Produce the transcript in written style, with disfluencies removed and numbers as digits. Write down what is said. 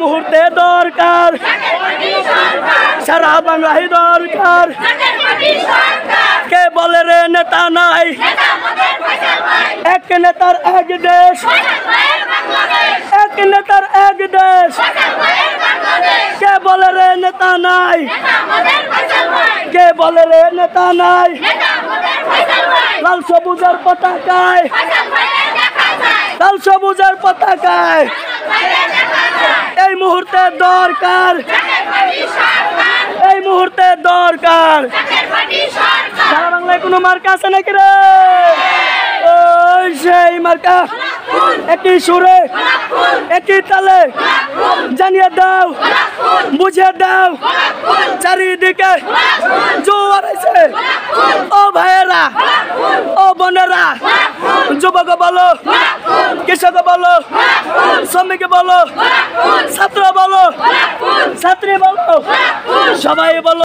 মুহূর্তে দরকার সারা বাংলায় দরকার। কে বলে রে নেতা নাই, এক নেতার এক দেশ, এক নেতার এক দেশ। কে বলে রে নেতা নাই, কে বলে রে নেতা নাই। লাল সবুজের পতাকায়, লাল সবুজের পতাকায় এই মুহূর্তে দরকার, এই মুহূর্তে দরকার। সারা বাংলায় কোনো মার্কা আছে নাকি রে? ওই সেই মার্কা, একই সুরে একই তালে জানিয়ে দাও, বুঝিয়ে দাও। চারিদিকে জোয়ার আছে। ও ভাইয়েরা, ও বোনেরা, যুবক বলো, কৃষক বলো, শ্রমিক বলো, ছাত্র বলো, ছাত্রী বলো, সবাই বলো।